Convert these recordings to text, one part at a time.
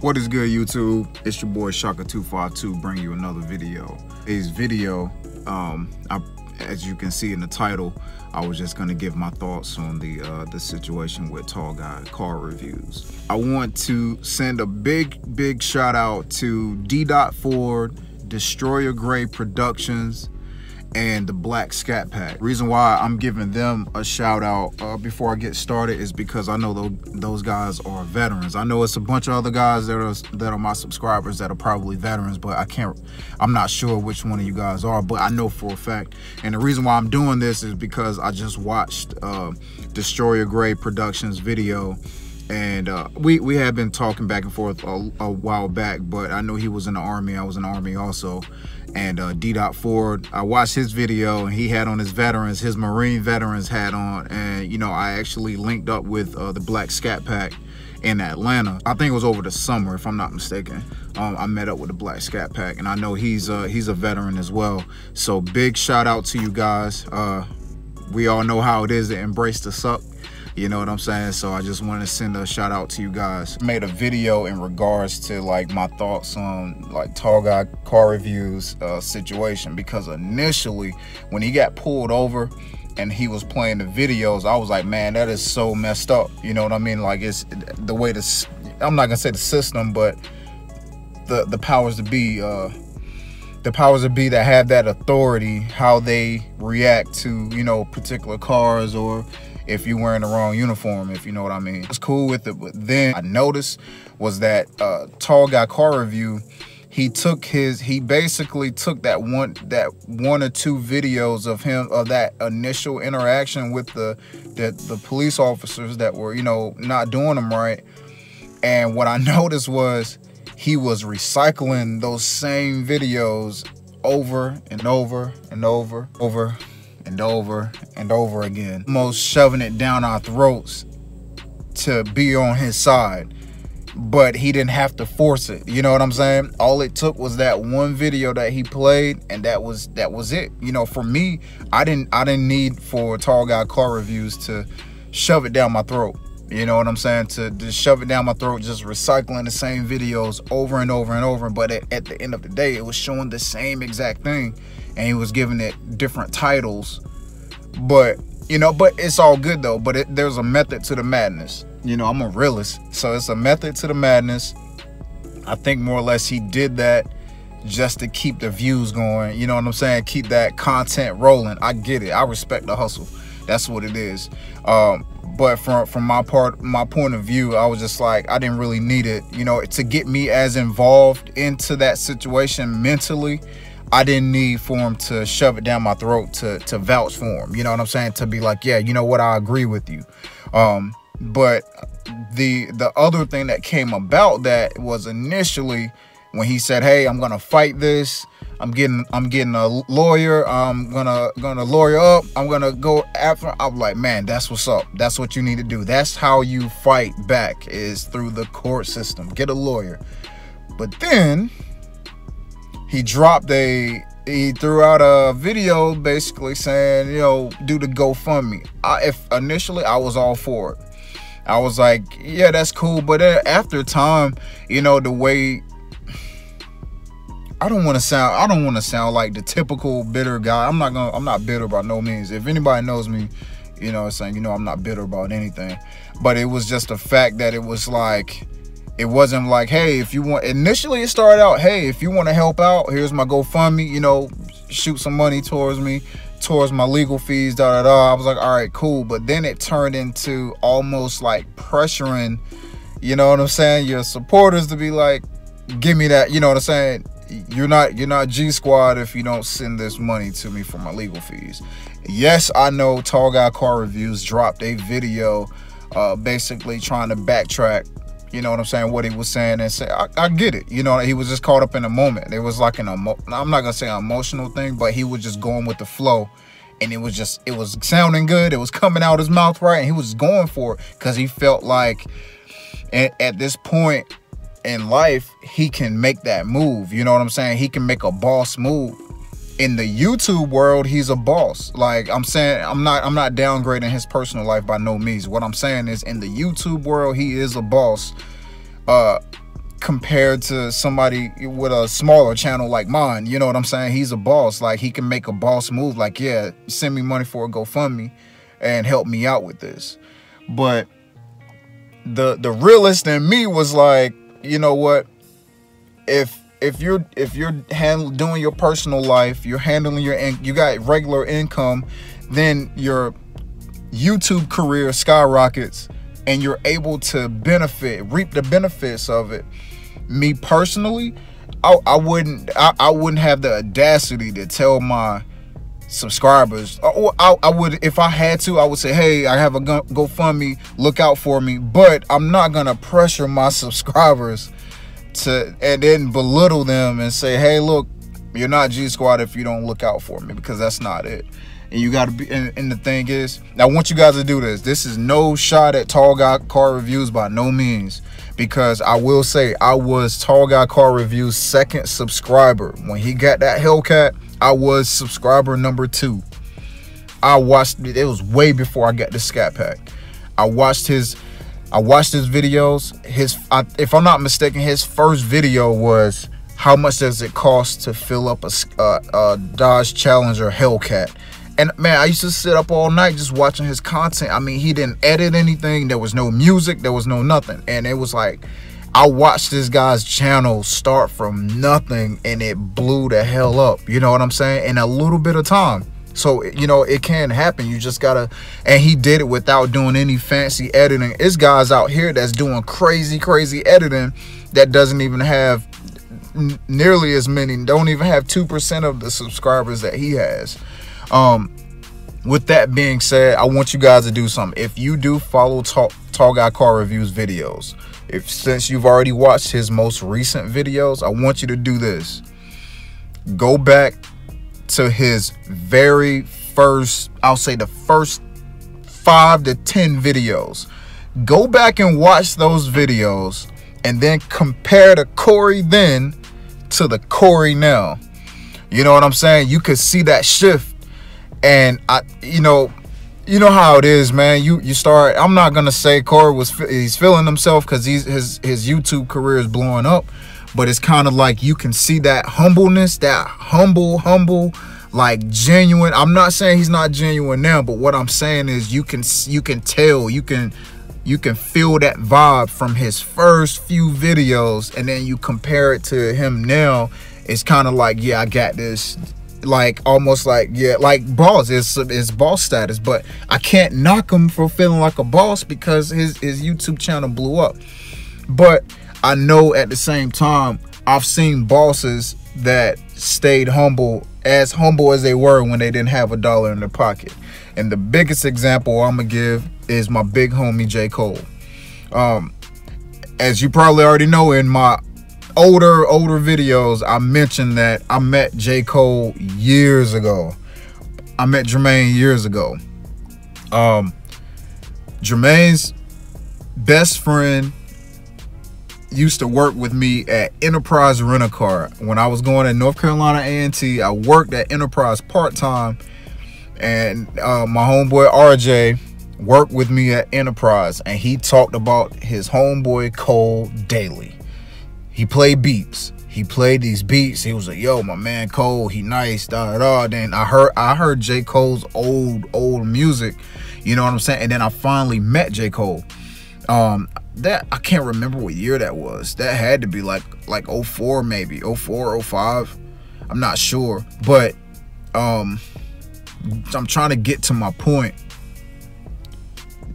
What is good, YouTube? It's your boy Shaka252 bringing you another video. Today's video, as you can see in the title, I was just gonna give my thoughts on the situation with Tall Guy Car Reviews. I want to send a big shout out to D. Ford, Destroyer Gray Productions, and the Black Scat Pack. Reason why I'm giving them a shout out before I get started is because I know those guys are veterans. I know it's a bunch of other guys that are my subscribers that are probably veterans, but I'm not sure which one of you guys are, but I know for a fact. And the reason why I'm doing this is because I just watched Destroyer Gray Productions video, and we had been talking back and forth a while back, but I know he was in the Army. I was in the Army also. And D. Ford, I watched his video, and he had on his Marine veterans hat on. And, you know, I actually linked up with the Black Scat Pack in Atlanta. I think it was over the summer, if I'm not mistaken. I met up with the Black Scat Pack, and I know he's a veteran as well. So big shout out to you guys. We all know how it is to embrace the suck. You know what I'm saying? So I just wanted to send a shout out to you guys. I made a video in regards to like my thoughts on like Tall Guy Car Reviews situation, because initially when he got pulled over and he was playing the videos, I was like, man, that is so messed up. You know what I mean? Like, it's the way this, I'm not gonna say the system, but the powers to be, that have that authority, how they react to, you know, particular cars, or if you're wearing the wrong uniform, if you know what I mean. It's cool with it, but then I noticed was that Tall Guy Car Review, he basically took that one or two videos of him, of that initial interaction with the police officers that were, you know, not doing them right. And what I noticed was he was recycling those same videos over and over and over and over again, almost shoving it down our throats to be on his side. But he didn't have to force it, you know what I'm saying? All it took was that one video that he played, and that was it. You know, for me, I didn't need for Tall Guy Car Reviews to shove it down my throat. You know what I'm saying? To just shove it down my throat, just recycling the same videos over and over and over. But at the end of the day, it was showing the same exact thing, and he was giving it different titles. But, you know, but it's all good though. But there's a method to the madness. You know, I'm a realist, so it's a method to the madness. I think more or less he did that just to keep the views going. You know what I'm saying? Keep that content rolling. I get it. I respect the hustle. That's what it is. But from my point of view, I was just like, I didn't really need it, you know, to get me as involved into that situation mentally. I didn't need for him to shove it down my throat to vouch for him. You know what I'm saying? To be like, yeah, you know what, I agree with you. But the other thing that came about that was initially when he said, hey, I'm gonna fight this. I'm getting a lawyer. I'm gonna lawyer up. I'm gonna go after. I'm like, man, that's what's up. That's what you need to do. That's how you fight back, is through the court system. Get a lawyer. But then he threw out a video basically saying, you know, do the GoFundMe. Initially I was all for it. I was like, yeah, that's cool. But after time, you know, the way, I don't want to sound like the typical bitter guy. I'm not bitter by no means. If anybody knows me, you know what I'm saying, you know, I'm not bitter about anything. But it was just the fact that it was like, it wasn't like, hey, if you want, initially it started out, hey, if you want to help out, here's my GoFundMe, you know, shoot some money towards me, towards my legal fees, da da da. I was like, all right, cool. But then it turned into almost like pressuring, you know what I'm saying, your supporters to be like, give me that, you know what I'm saying? You're not G Squad if you don't send this money to me for my legal fees. Yes, I know Tall Guy Car Reviews dropped a video basically trying to backtrack, you know what I'm saying, what he was saying, and say, I get it. You know, he was just caught up in a moment. It was like I'm not gonna say an emotional thing, but he was just going with the flow, and it was sounding good. It was coming out his mouth right, and he was going for it because he felt like at this point in life, he can make that move. You know what I'm saying? He can make a boss move. In the YouTube world, he's a boss. Like I'm saying, I'm not downgrading his personal life by no means. What I'm saying is, in the YouTube world, he is a boss. compared to somebody with a smaller channel like mine. You know what I'm saying? He's a boss. Like, he can make a boss move. Like, yeah, send me money for a GoFundMe and help me out with this. But the realist in me was like, you know what? If you're doing your personal life, you're handling you got regular income, then your YouTube career skyrockets and you're able to reap the benefits of it. Me personally, I wouldn't have the audacity to tell my subscribers, or I would, if I had to, I would say, hey, I have a GoFundMe, look out for me. But I'm not gonna pressure my subscribers and then belittle them and say, hey, look, you're not G Squad if you don't look out for me, because that's not it. And you got to be, and the thing is, I want you guys to do this. This is no shot at Tall Guy Car Reviews by no means, because I will say I was Tall Guy Car Reviews' second subscriber. When he got that Hellcat, I was subscriber number 2. I watched it. It was way before I got the Scat Pack. I watched his videos. If I'm not mistaken, his first video was, how much does it cost to fill up a Dodge Challenger Hellcat? And man, I used to sit up all night just watching his content. I mean, he didn't edit anything. There was no music. There was no nothing. And it was like, I watched this guy's channel start from nothing, and it blew the hell up. You know what I'm saying? In a little bit of time. So, you know, it can happen. You just gotta, and he did it without doing any fancy editing. There's guys out here that's doing crazy editing that doesn't even have nearly as many, don't even have 2% of the subscribers that he has. With that being said, I want you guys to do something. If you do follow Tall Guy Car Reviews videos, since you've already watched his most recent videos, I want you to do this. Go back to his very first, I'll say the first 5 to 10 videos. Go back and watch those videos and then compare the Corey then to the Corey now. You know what I'm saying? You could see that shift. And you know how it is, man. You start, I'm not gonna say Corey he's feeling himself, because his YouTube career is blowing up, but it's kind of like you can see that humbleness, that humble, like genuine. I'm not saying he's not genuine now, but what I'm saying is you can tell, you can feel that vibe from his first few videos, and then you compare it to him now. It's kind of like, yeah, I got this. Like, almost like, yeah, like boss, it's boss status. But I can't knock him for feeling like a boss, because his YouTube channel blew up. But I know at the same time, I've seen bosses that stayed humble as they were when they didn't have $1 in their pocket. And the biggest example I'm gonna give is my big homie J. Cole. As you probably already know, in my older videos, I mentioned that I met J. Cole years ago. I met Jermaine years ago. Jermaine's best friend used to work with me at Enterprise Rent-A-Car. When I was going to North Carolina A&T, I worked at Enterprise part-time, and my homeboy RJ worked with me at Enterprise, and he talked about his homeboy Cole daily. He played beats. He played these beats. He was like, yo, my man Cole, he nice, Then I heard J. Cole's old music. You know what I'm saying? And then I finally met J. Cole. That, I can't remember what year that was. That had to be like 04, maybe 04, 05. I'm not sure. But I'm trying to get to my point.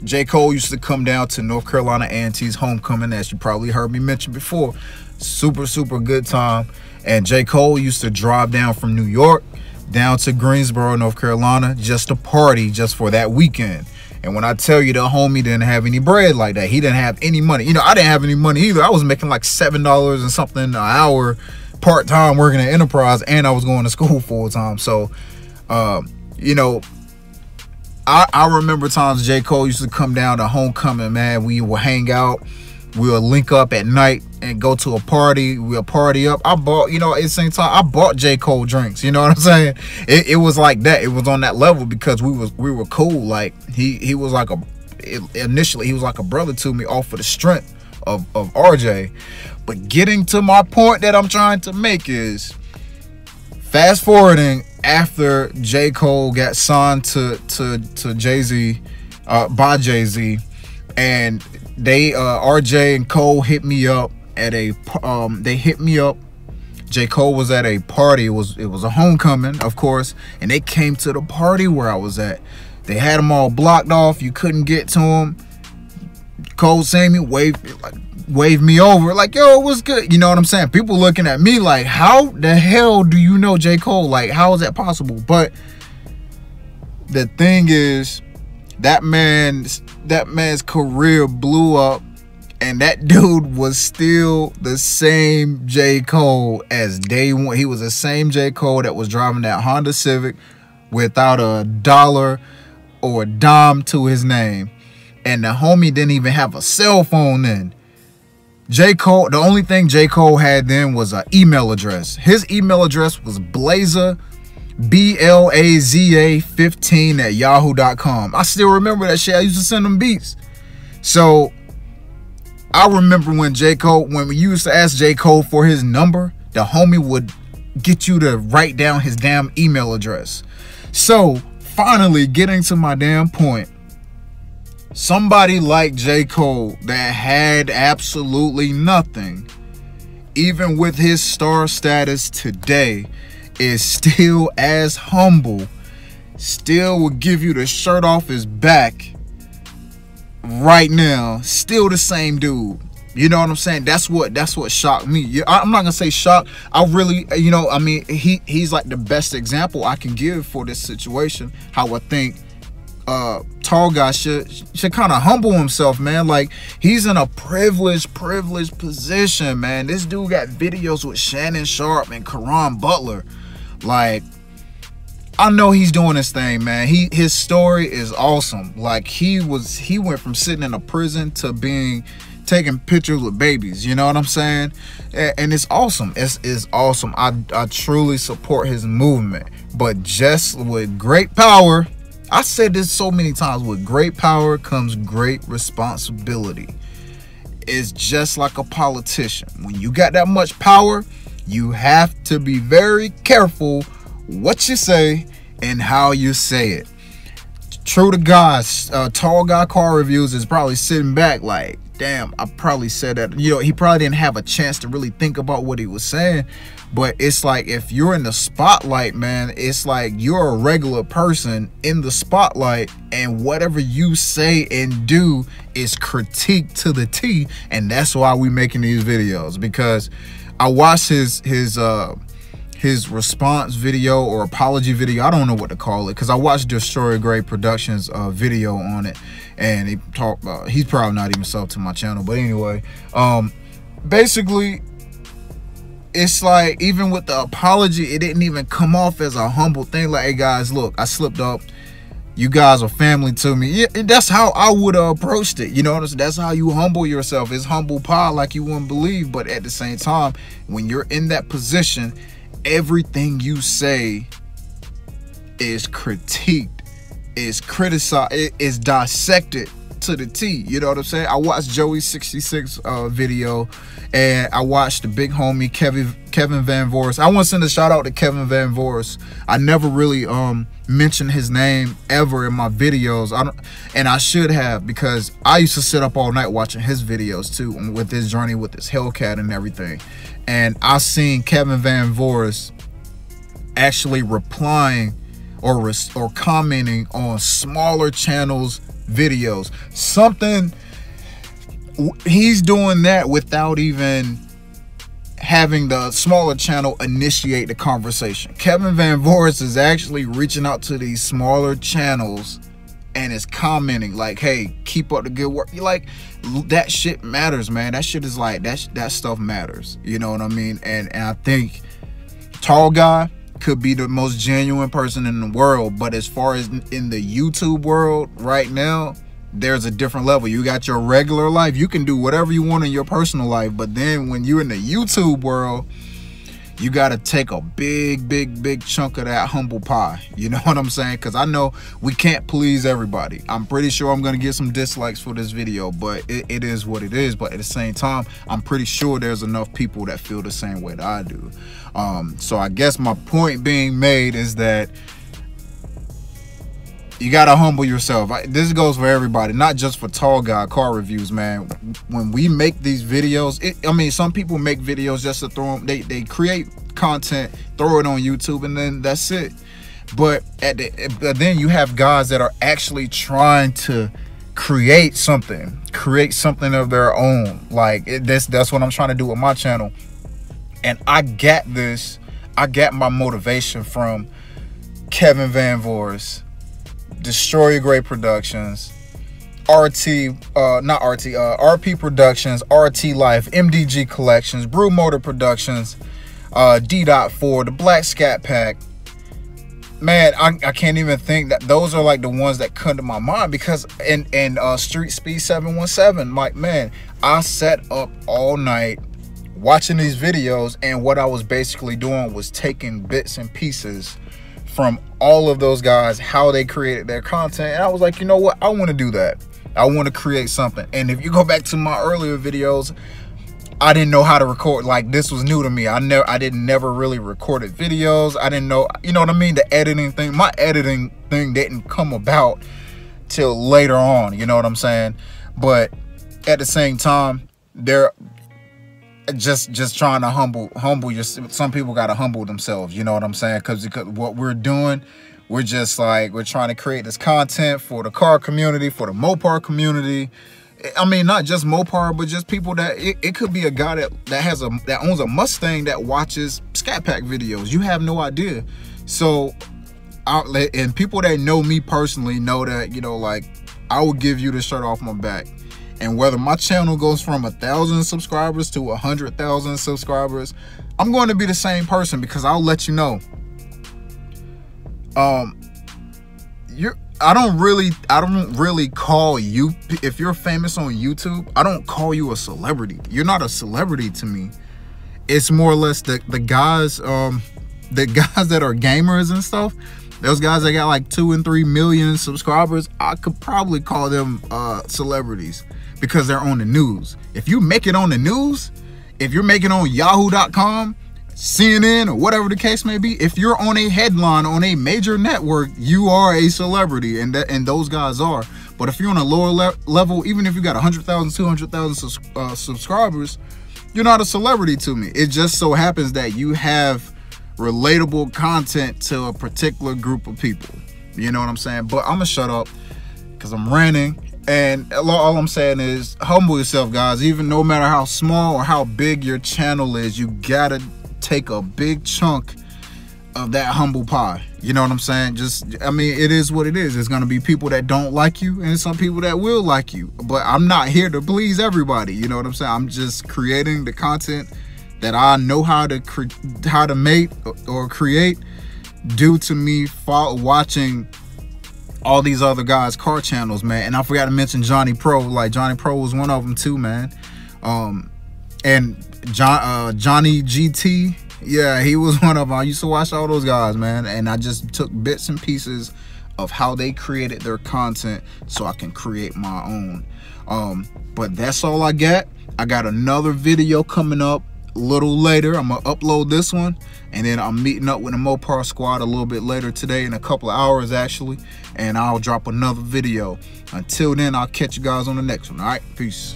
J. Cole used to come down to North Carolina A&T's homecoming, as you probably heard me mention before. Super good time. And J. Cole used to drive down from New York down to Greensboro, North Carolina, just to party, just for that weekend. And when I tell you, the homie didn't have any bread like that, he didn't have any money. You know, I didn't have any money either. I was making like $7 and something an hour part-time working at Enterprise, and I was going to school full-time. So you know, I remember times J. Cole used to come down to homecoming, man. We would hang out. We would link up at night and go to a party. We'll party up. I bought, you know, at the same time, I bought J. Cole drinks. You know what I'm saying? It was like that. It was on that level, because we were cool. Like, he was like initially he was like a brother to me, off of the strength RJ. But getting to my point that I'm trying to make is, fast forwarding after J. Cole got signed to Jay-Z, by Jay-Z, and they RJ and Cole hit me up at a they hit me up. J. Cole was at a party. It was a homecoming, of course, and they came to the party where I was at. They had them all blocked off. You couldn't get to them. Cole seen me, waved me over, like, yo, what's good? You know what I'm saying? People looking at me like, how the hell do you know J. Cole? Like, how is that possible? But the thing is, that man's career blew up, and that dude was still the same J. Cole as day one. He was the same J. Cole that was driving that Honda Civic without a dollar or a dime to his name. And the homie didn't even have a cell phone then. J. Cole, the only thing J. Cole had then was an email address. His email address was Blaza, BLAZA15 @yahoo.com. I still remember that shit. I used to send him beats. So I remember when we used to ask J. Cole for his number, the homie would get you to write down his damn email address. So finally, getting to my damn point, somebody like J. Cole that had absolutely nothing, even with his star status today, is still as humble, still will give you the shirt off his back right now, still the same dude. You know what I'm saying? That's what shocked me. I'm not gonna say shocked. I really, you know, I mean, he's like the best example I can give for this situation. How I think Tall Guy should kind of humble himself, man. Like, he's in a privileged position, man. This dude got videos with Shannon Sharpe and Caron Butler. Like, I know he's doing this thing, man. His story is awesome. Like, he went from sitting in a prison to taking pictures with babies. You know what I'm saying? And it's awesome. It's awesome. I truly support his movement. But just with great power, I said this so many times, with great power comes great responsibility. It's just like a politician. When you got that much power, you have to be very careful what you say and how you say it. True to God, Tall Guy Car Reviews is probably sitting back like, damn, I probably said that. You know, he probably didn't have a chance to really think about what he was saying. But it's like, if you're in the spotlight, man, it's like you're a regular person in the spotlight, and whatever you say and do is critiqued to the T. And that's why we making these videos, because I watched his response video or apology video. I don't know what to call it, because I watched Destroyer Grade Productions video on it, and he talked about, he's probably not even subbed to my channel, but anyway, basically, it's like, even with the apology, it didn't even come off as a humble thing. Like, hey guys, look, I slipped up. You guys are family to me. Yeah, that's how I would have approached it. You know what I'm saying? That's how you humble yourself. It's humble pie like you wouldn't believe. But at the same time, when you're in that position, everything you say is critiqued, is criticized, is dissected to the T. You know what I'm saying? I watched Joey's 66 video, and I watched the big homie Kevin Van Voris. I want to send a shout out to Kevin Van Voris. I never really mentioned his name ever in my videos. And I should have, because I used to sit up all night watching his videos too, with his journey with his Hellcat and everything. And I seen Kevin Van Voris actually replying or commenting on smaller channels videos. Something, he's doing that without even having the smaller channel initiate the conversation. Kevin Van Voris is actually reaching out to these smaller channels and is commenting like, hey, keep up the good work. You're like, that shit matters, man. That shit is like, that stuff matters. You know what I mean? And I think Tall Guy could be the most genuine person in the world, but as far as in the YouTube world right now, there's a different level. You got your regular life, you can do whatever you want in your personal life, but then when you're in the YouTube world, you got to take a big chunk of that humble pie. You know what I'm saying? Because I know we can't please everybody. I'm pretty sure I'm going to get some dislikes for this video, but it is what it is. But at the same time, I'm pretty sure there's enough people that feel the same way that I do. So I guess my point being made is that you gotta humble yourself. This goes for everybody, not just for Tall Guy car reviews, man. When we make these videos, I mean, some people make videos just to throw them. They create content, throw it on YouTube, and then that's it. But then you have guys that are actually trying to create something of their own. Like that's what I'm trying to do with my channel. And I get my motivation from Kevin Van Voors, Destroy Your Great Productions, RP Productions, RT Life, MDG Collections, Brew Motor Productions, D.4, the Black Scat Pack. Man, I can't even think that those are like the ones that come to my mind, because and Street Speed 717, like, man, I sat up all night watching these videos, and what I was basically doing was taking bits and pieces from all of those guys, how they created their content, and I was like, you know what, I want to do that. I want to create something. And if you go back to my earlier videos, I didn't know how to record. Like, this was new to me. I never really recorded videos. I didn't know, you know what I mean, the editing thing. My editing thing didn't come about till later on, you know what I'm saying? But at the same time, they're just trying to humble yourself. Some people got to humble themselves, you know what I'm saying? Because what we're doing, we're just like, we're trying to create this content for the car community, for the Mopar community. I mean, not just Mopar, but just people that it could be a guy that owns a Mustang that watches Scat Pack videos. You have no idea. So, and people that know me personally know that, you know, like, I will give you the shirt off my back. And whether my channel goes from 1,000 subscribers to 100,000 subscribers, I'm going to be the same person, because I'll let you know. I don't really call you, if you're famous on YouTube, I don't call you a celebrity. You're not a celebrity to me. It's more or less the guys that are gamers and stuff. Those guys that got like 2 and 3 million subscribers, I could probably call them celebrities, because they're on the news. If you make it on the news, if you're making on yahoo.com, CNN, or whatever the case may be, if you're on a headline on a major network, you are a celebrity, and those guys are. But if you're on a lower level, even if you got 100,000, 200,000 subscribers, you're not a celebrity to me. It just so happens that you have relatable content to a particular group of people. You know what I'm saying? But I'm gonna shut up, because I'm ranting. And all I'm saying is, humble yourself, guys. Even no matter how small or how big your channel is, you gotta take a big chunk of that humble pie. You know what I'm saying? I mean, it is what it is. There's gonna be people that don't like you, and some people that will like you. But I'm not here to please everybody. You know what I'm saying? I'm just creating the content that I know how to make or create, due to me watching all these other guys' car channels, man. And I forgot to mention Johnny Pro. Like, Johnny Pro was one of them too, man. And Johnny GT, yeah, he was one of them. I used to watch all those guys, man. And I just took bits and pieces of how they created their content so I can create my own. But that's all I got. I got another video coming up a little later. I'm gonna upload this one, and then I'm meeting up with the Mopar squad a little bit later today, in a couple of hours actually, and I'll drop another video. Until then, I'll catch you guys on the next one. All right, peace.